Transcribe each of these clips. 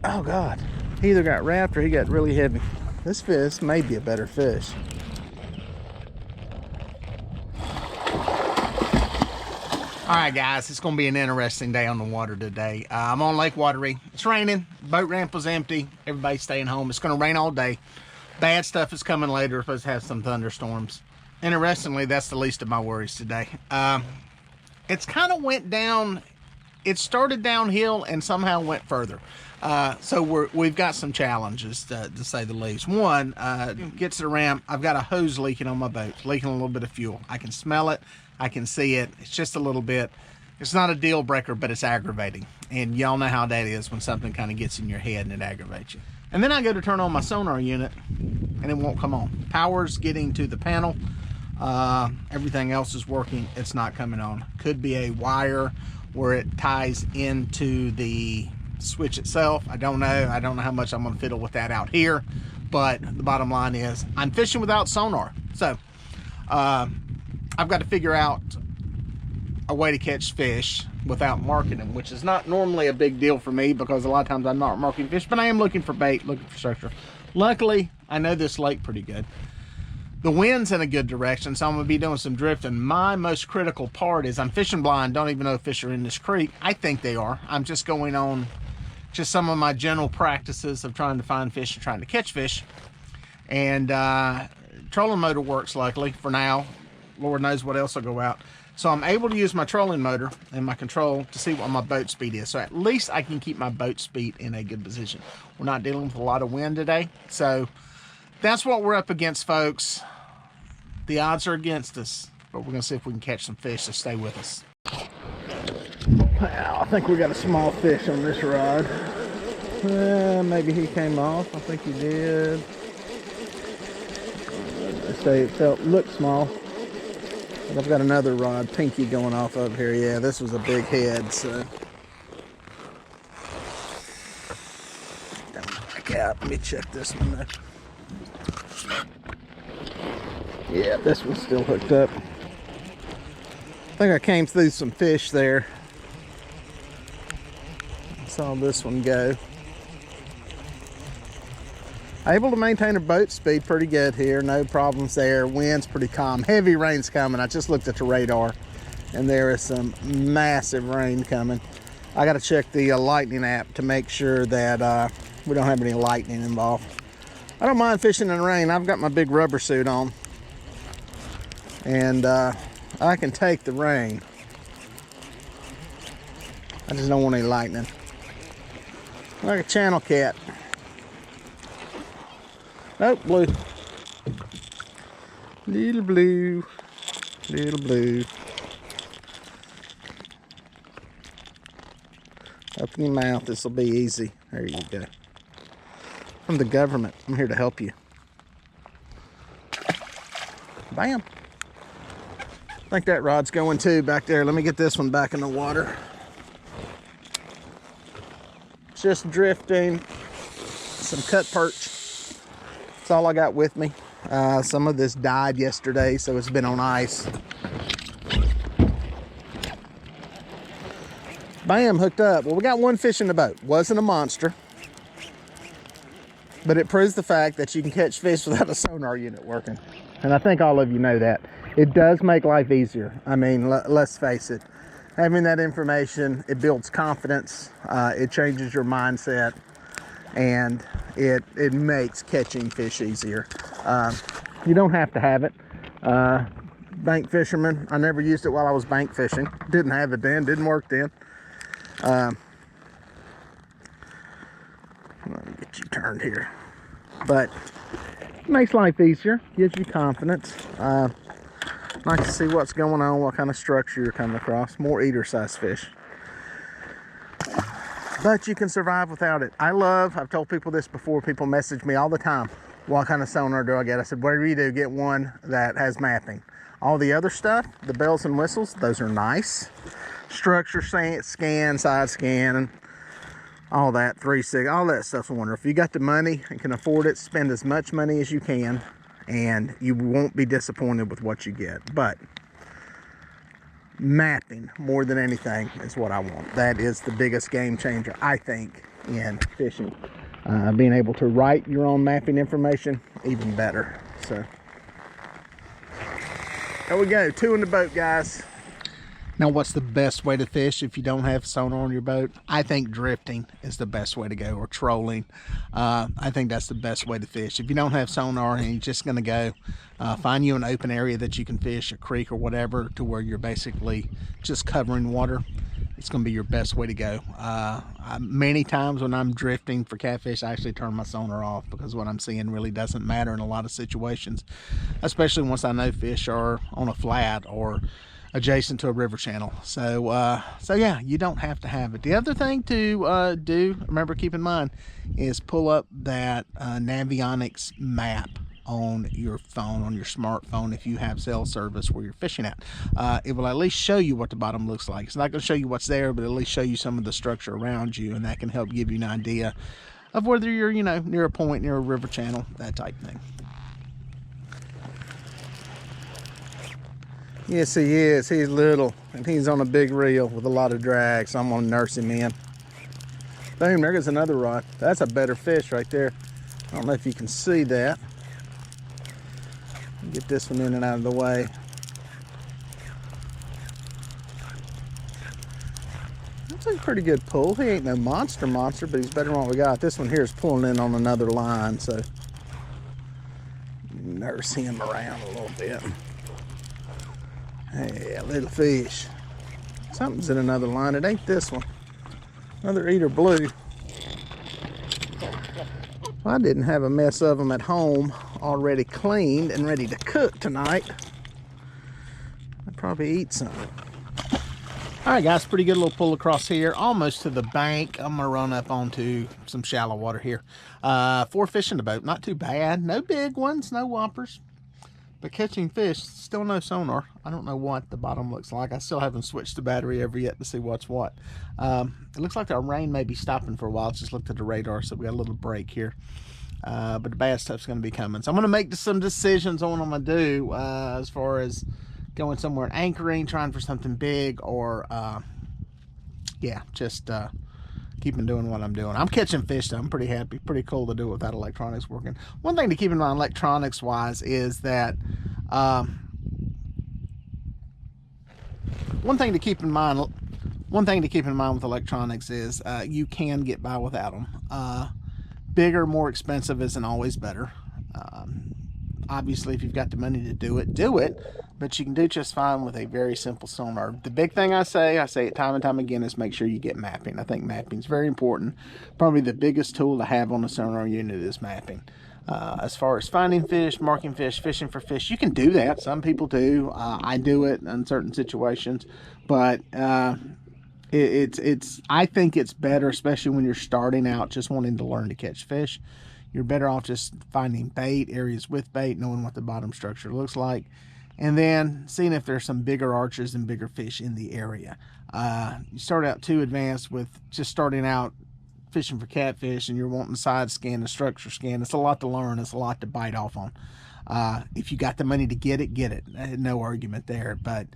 Oh God, he either got wrapped or he got really heavy. This fish may be a better fish. All right, guys, it's going to be an interesting day on the water today. I'm on Lake Watery. It's raining. Boat ramp was empty. Everybody's staying home. It's going to rain all day. Bad stuff is coming later. We're supposed to have some thunderstorms. Interestingly, that's the least of my worries today. It's kind of went down. It started downhill and somehow went further. So we've got some challenges, to say the least. One, get to the ramp. I've got a hose leaking on my boat, leaking a little bit of fuel. I can smell it. I can see it. It's just a little bit. It's not a deal breaker, but it's aggravating. And y'all know how that is when something kind of gets in your head and it aggravates you. And then I go to turn on my sonar unit and it won't come on. Power's getting to the panel. Everything else is working. It's not coming on. Could be a wire where it ties into the switch itself. I don't know. I don't know how much I'm going to fiddle with that out here. But the bottom line is I'm fishing without sonar. So, I've got to figure out a way to catch fish without marking them, which is not normally a big deal for me because a lot of times I'm not marking fish, but I am looking for bait, looking for structure. Luckily, I know this lake pretty good. The wind's in a good direction, so I'm going to be doing some drifting. My most critical part is I'm fishing blind, don't even know if fish are in this creek. I think they are. I'm just going on just some of my general practices of trying to find fish and trying to catch fish. And trolling motor works, luckily, for now. Lord knows what else will go out. So I'm able to use my trolling motor and my control to see what my boat speed is. So at least I can keep my boat speed in a good position. We're not dealing with a lot of wind today. So that's what we're up against, folks. The odds are against us, but we're going to see if we can catch some fish, so stay with us. Wow, I think we got a small fish on this rod. Maybe he came off. I think he did. Let's say it looked small. But I've got another rod, pinky, going off over here. Yeah, this was a big head, so. Back out. Let me check this one though. Yeah, this one's still hooked up. I think I came through some fish there. Saw this one go. Able to maintain a boat speed pretty good here. No problems there. Wind's pretty calm. Heavy rain's coming. I just looked at the radar and there is some massive rain coming. I got to check the lightning app to make sure that we don't have any lightning involved. I don't mind fishing in the rain. I've got my big rubber suit on. And I can take the rain. I just don't want any lightning. Like a channel cat. Nope, blue. Little blue. Little blue. Open your mouth. This will be easy. There you go. From the government. I'm here to help you. Bam. I think that rod's going too back there. Let me get this one back in the water. Just drifting. Some cut perch. That's all I got with me. Some of this died yesterday, so it's been on ice. Bam, hooked up. Well, we got one fish in the boat. Wasn't a monster. But it proves the fact that you can catch fish without a sonar unit working. And I think all of you know that. It does make life easier. I mean, let's face it. Having that information, it builds confidence. It changes your mindset. And it makes catching fish easier. You don't have to have it. Bank fisherman, I never used it while I was bank fishing. Didn't have it then, didn't work then. Let me get you turned here. But it makes life easier, gives you confidence. Nice to see what's going on, what kind of structure you're coming across. More eater size fish. But you can survive without it. I've told people this before, people message me all the time, what kind of sonar do I get? I said, whatever you do, get one that has mapping. All the other stuff, the bells and whistles, those are nice. Structure scan, side scan, and all that, 360, all that stuff's wonderful. If you got the money and can afford it, spend as much money as you can, and you won't be disappointed with what you get. But mapping more than anything is what I want. That is the biggest game changer, I think, in fishing. Being able to write your own mapping information, even better. So there we go, 2 in the boat, guys. Now, what's the best way to fish if you don't have sonar on your boat? I think drifting is the best way to go, or trolling. I think that's the best way to fish. If you don't have sonar and you're just gonna go find you an open area that you can fish, a creek or whatever, to where you're basically just covering water, it's gonna be your best way to go. Many times when I'm drifting for catfish, I actually turn my sonar off, because what I'm seeing really doesn't matter in a lot of situations, especially once I know fish are on a flat or adjacent to a river channel. So yeah, you don't have to have it. The other thing to do, remember, keep in mind, is pull up that Navionics map on your phone, on your smartphone, if you have cell service where you're fishing at. It will at least show you what the bottom looks like. It's not going to show you what's there, but at least show you some of the structure around you, and that can help give you an idea of whether you're, you know, near a point, near a river channel, that type thing. Yes, he is. He's little, and he's on a big reel with a lot of drag, so I'm going to nurse him in. Boom, there goes another rod. That's a better fish right there. I don't know if you can see that. Get this one in and out of the way. That's a pretty good pull. He ain't no monster, but he's better than what we got. This one here is pulling in on another line, so nurse him around a little bit. Hey, little fish. Something's in another line. It ain't this one. Another eater blue. If I didn't have a mess of them at home already cleaned and ready to cook tonight, I'd probably eat some. All right, guys, pretty good little pull across here, almost to the bank. I'm gonna run up onto some shallow water here. 4 fish in the boat, not too bad. No big ones, no whoppers. But catching fish, still no sonar. I don't know what the bottom looks like. I still haven't switched the battery over yet to see what's what. It looks like our rain may be stopping for a while. Just looked at the radar, so we got a little break here. But the bad stuff's going to be coming. So I'm going to make some decisions on what I'm going to do as far as going somewhere and anchoring, trying for something big, or yeah, just keeping doing what I'm doing. I'm catching fish though. I'm pretty happy. Pretty cool to do it without electronics working. One thing to keep in mind electronics wise is that one thing to keep in mind with electronics is you can get by without them. Bigger, more expensive isn't always better. Obviously, if you've got the money to do it, but you can do just fine with a very simple sonar. The big thing I say it time and time again, is make sure you get mapping. I think mapping is very important. Probably the biggest tool to have on a sonar unit is mapping. As far as finding fish, marking fish, fishing for fish, you can do that. Some people do. I do it in certain situations, but I think it's better, especially when you're starting out just wanting to learn to catch fish. You're better off just finding bait, areas with bait, knowing what the bottom structure looks like, and then seeing if there's some bigger arches and bigger fish in the area. You start out too advanced with just starting out fishing for catfish and you're wanting side scan and structure scan. It's a lot to learn. It's a lot to bite off on. If you got the money to get it. No argument there. But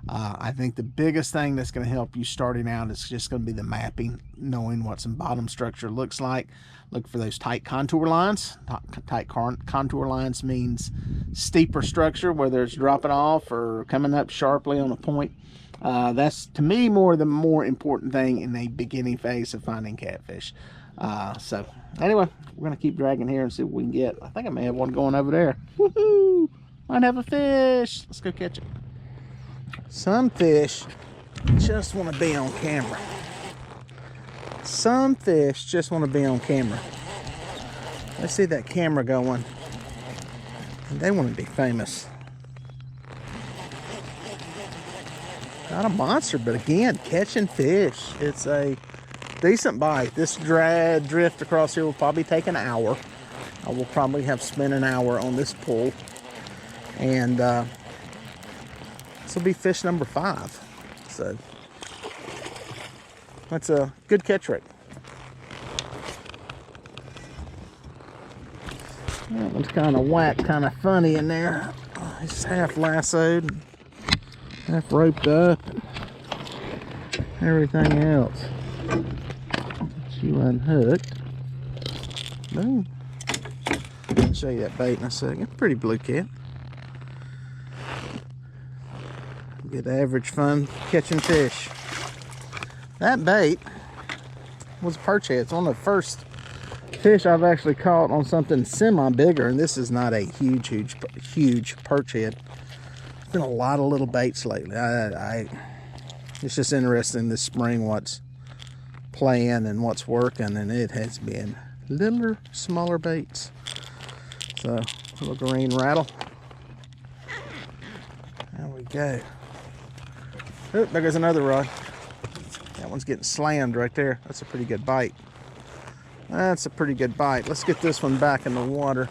I think the biggest thing that's going to help you starting out is just going to be the mapping, knowing what some bottom structure looks like. Look for those tight contour lines. Tight contour lines means steeper structure, whether it's dropping off or coming up sharply on a point. That's, to me, the more important thing in the beginning phase of finding catfish. So anyway, we're going to keep dragging here and see what we can get. I think I may have one going over there. Woohoo! Might have a fish. Let's go catch it. Some fish just want to be on camera. Some fish just want to be on camera. They see that camera going, and they want to be famous. Not a monster, but again, catching fish. It's a decent bite. This drift across here will probably take an hour. I will probably have spent an hour on this pull, and this will be fish number 5. So that's a good catch rate. That one's kind of whack, kind of funny in there. He's half lassoed, half roped up. everything else. You unhooked. Boom. I'll show you that bait in a second. Pretty blue cat. Good average fun catching fish. That bait was a perch head. It's one of the first fish I've actually caught on something semi bigger, and this is not a huge perch head. There's been a lot of little baits lately. It's just interesting this spring what's playing and what's working, and it has been littler, smaller baits. So a little green rattle. There we go. Oh, there goes another rod. That one's getting slammed right there. That's a pretty good bite. That's a pretty good bite. Let's get this one back in the water.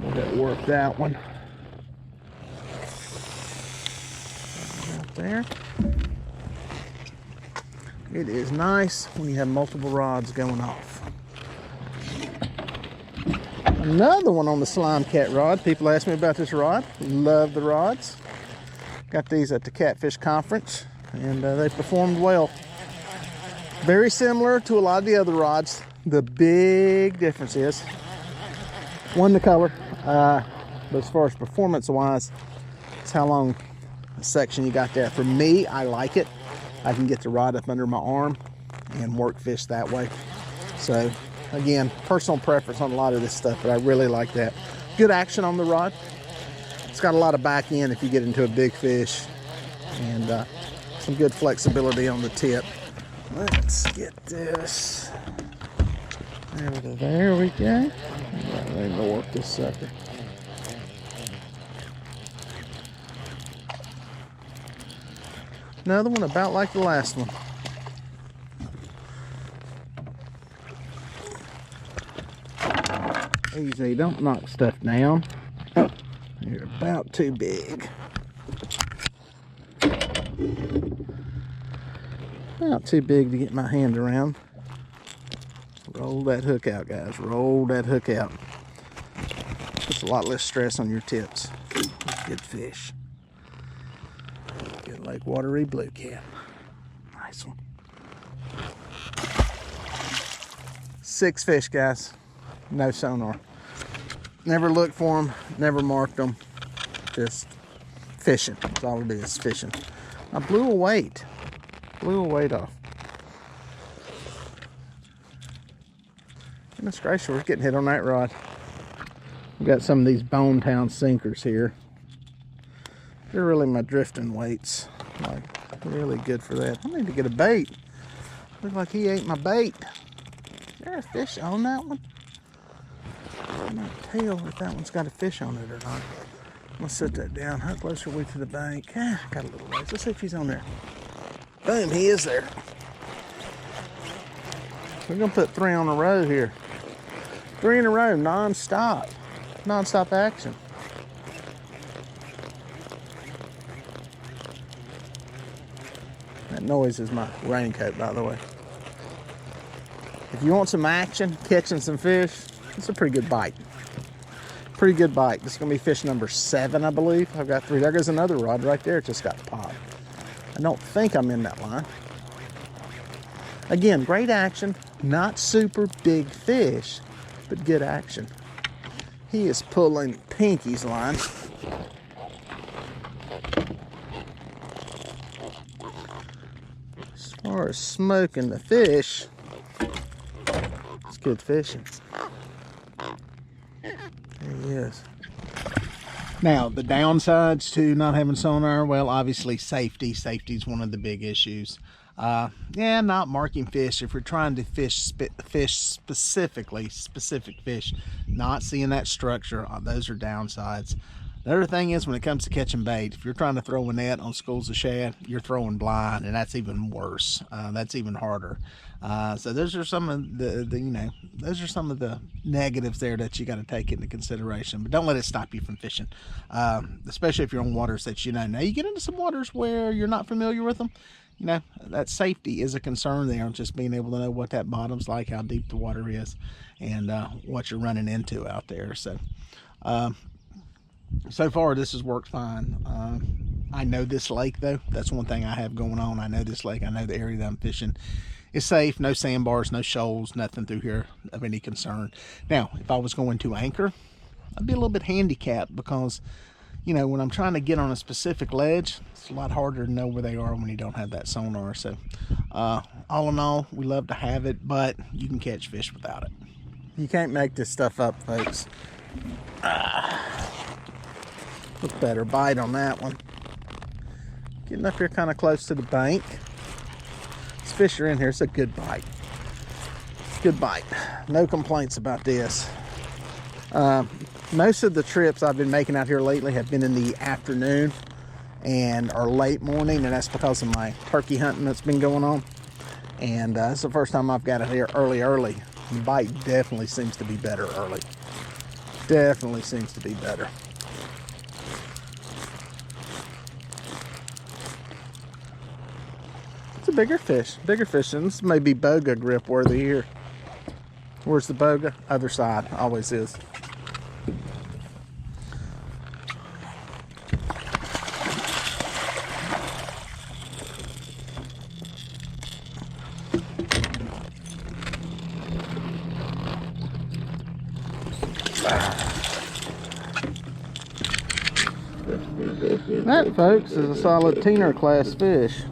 We'll get work that one. Right there. It is nice when you have multiple rods going off. Another one on the slime cat rod. People ask me about this rod. Love the rods. Got these at the Catfish Conference, and they performed well. Very similar to a lot of the other rods. The big difference is, one, the color, but as far as performance-wise, it's how long a section you got there. For me, I like it. I can get the rod up under my arm and work fish that way. So, again, personal preference on a lot of this stuff, but I really like that. Good action on the rod. It's got a lot of back end if you get into a big fish, and some good flexibility on the tip. Let's get this. There we go. Ready to work this sucker. Another one about like the last one. Easy, don't knock stuff down. Oh, you're about too big. About too big to get my hand around. Roll that hook out, guys. Roll that hook out. Puts a lot less stress on your tips. Good fish. Good lake watery blue cat. Nice one. 6 fish, guys. No sonar. Never looked for them. Never marked them. Just fishing. That's all it is, fishing. I blew a weight. Blew a weight off. Goodness gracious, we're getting hit on that rod. We've got some of these Bone Town sinkers here. They're really my drifting weights. Like, really good for that. I need to get a bait. Looks like he ate my bait. Is there a fish on that one? I can't tell if that one's got a fish on it or not. I'm gonna set that down. How close are we to the bank? Got a little ways. Let's see if he's on there. Boom, he is there. We're gonna put 3 on a row here. 3 in a row, non-stop. Non-stop action. That noise is my raincoat, by the way. If you want some action, catching some fish, it's a pretty good bite. Pretty good bite. This is gonna be fish number 7, I believe. I've got 3. There goes another rod right there. It just got popped. I don't think I'm in that line. Again, great action. Not super big fish, but good action. He is pulling Pinky's line. As far as smoking the fish, it's good fishing. There he is. Now, the downsides to not having sonar, well, obviously safety. Safety is one of the big issues. Yeah, not marking fish. If you're trying to fish specific fish, not seeing that structure, those are downsides. The other thing is, when it comes to catching bait, if you're trying to throw a net on schools of shad, you're throwing blind, and that's even worse. That's even harder. So those are some of those are some of the negatives there that you got to take into consideration. But don't let it stop you from fishing, especially if you're on waters that you know. Now you get into some waters where you're not familiar with them. You know, that safety is a concern there, just being able to know what that bottom's like, how deep the water is, and what you're running into out there. So so far this has worked fine. I know this lake though. That's one thing I have going on. I know this lake. I know the area that I'm fishing is safe. No sandbars, no shoals, nothing through here of any concern. Now, if I was going to anchor, I'd be a little bit handicapped because, you know, when I'm trying to get on a specific ledge, it's a lot harder to know where they are when you don't have that sonar. So, all in all, we love to have it, but you can catch fish without it. You can't make this stuff up, folks. Look better bite on that one. Getting up here kind of close to the bank. These fish are in here. It's a good bite. Good bite. No complaints about this. Most of the trips I've been making out here lately have been in the afternoon and or late morning, and that's because of my turkey hunting that's been going on. And it's the first time I've got it here early. The bite definitely seems to be better early. Definitely seems to be better. It's a bigger fish. Bigger fish. And this may be boga grip worthy here. Where's the boga? Other side. Always is. That, folks, is a solid teener class fish.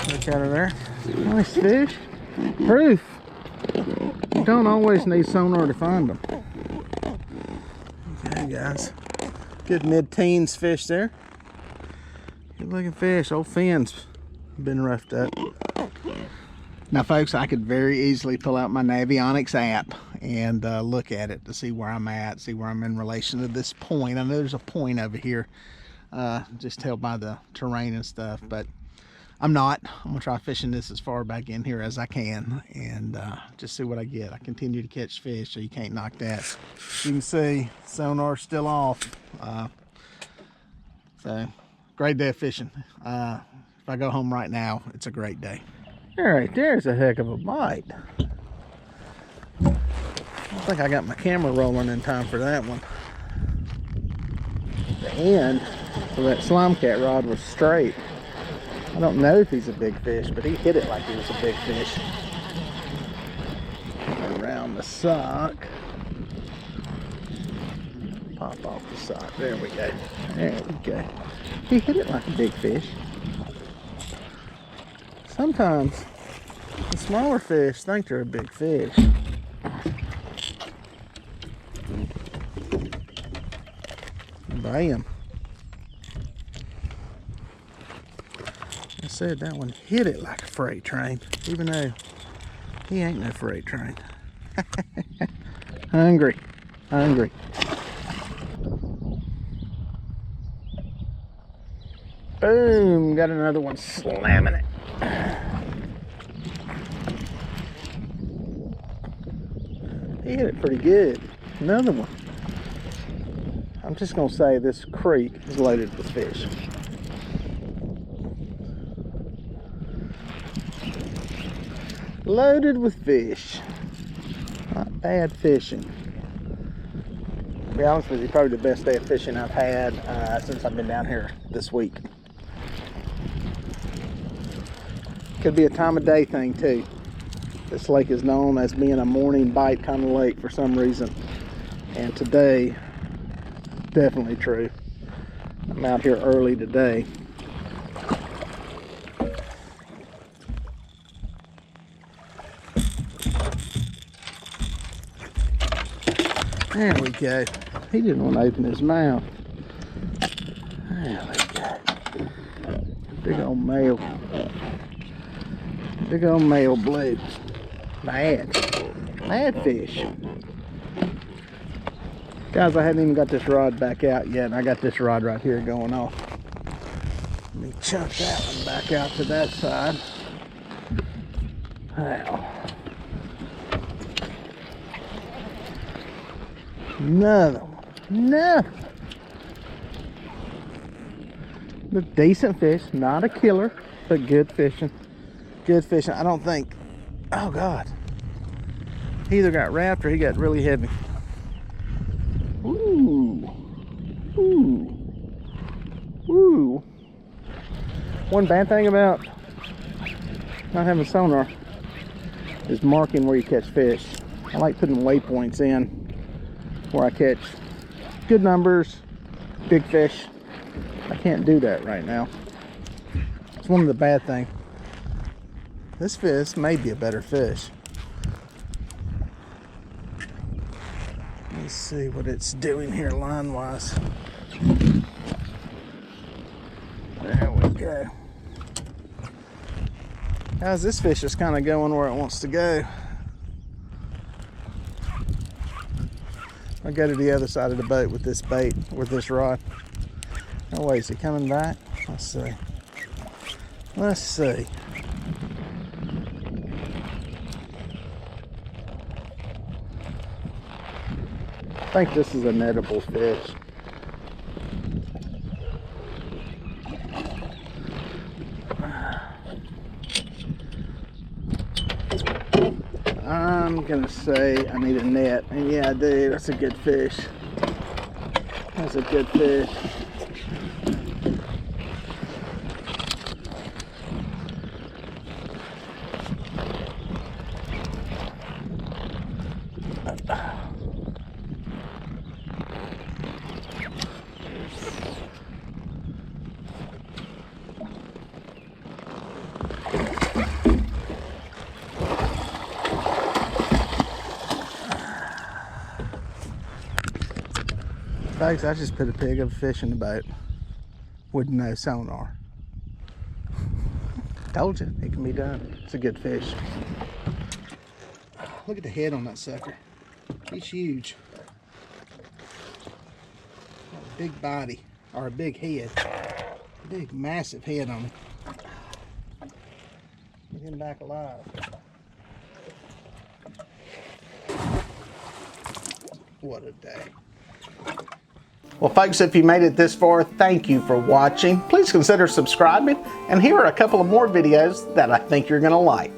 Look at her there. Nice fish. Proof. You don't always need sonar to find them. Okay, guys. Good mid-teens fish there. Good looking fish. Old fins been roughed up. Now, folks, I could very easily pull out my Navionics app and look at it to see where I'm at, see where I'm in relation to this point. I know there's a point over here, just tell by the terrain and stuff, but I'm not. I'm gonna try fishing this as far back in here as I can and just see what I get. I continue to catch fish, so you can't knock that. You can see sonar's still off. So great day of fishing. If I go home right now, it's a great day. All right, there's a heck of a bite. I don't think I got my camera rolling in time for that one. The end of that slime cat rod was straight. I don't know if he's a big fish, but he hit it like he was a big fish. Around the sock. Pop off the sock. There we go. There we go. He hit it like a big fish. Sometimes the smaller fish think they're a big fish. Bam. I said that one hit it like a freight train, even though he ain't no freight train. Hungry. Hungry. Boom. Got another one slamming it. He hit it pretty good. Another one. I'm just going to say this creek is loaded with fish. Loaded with fish. Not bad fishing. To be honest with you, probably the best day of fishing I've had since I've been down here this week. Could be a time of day thing too. This lake is known as being a morning bite kind of lake for some reason. And today, definitely true. I'm out here early today. There we go. He didn't want to open his mouth. There we go. Big old male. Big old male blue. Mad fish. Guys, I hadn't even got this rod back out yet, and I got this rod right here going off. Let me chunk that one back out to that side. Wow. Another one. Nothing. But decent fish, not a killer, but good fishing. Good fishing. I don't think, oh God, he either got wrapped or he got really heavy. Ooh, One bad thing about not having sonar is marking where you catch fish. I like putting waypoints in where I catch good numbers, big fish. I can't do that right now. It's one of the bad things. This fish may be a better fish. Let's see what it's doing here line-wise. There we go. Guys, this fish is kind of going where it wants to go. I'll go to the other side of the boat with this bait, with this rod. Oh wait, is he coming back? Let's see. Let's see. I think this is an edible fish. I'm gonna say I need a net, and yeah, I do. That's a good fish. That's a good fish. Folks, I just put a pig of a fish in the boat with no sonar. Told you, it can be done. It's a good fish. Look at the head on that sucker. He's huge. Got a big body, or a big head. Big, massive head on him. Get him back alive. What a day. Well, folks, if you made it this far, thank you for watching. Please consider subscribing, and here are a couple of more videos that I think you're going to like.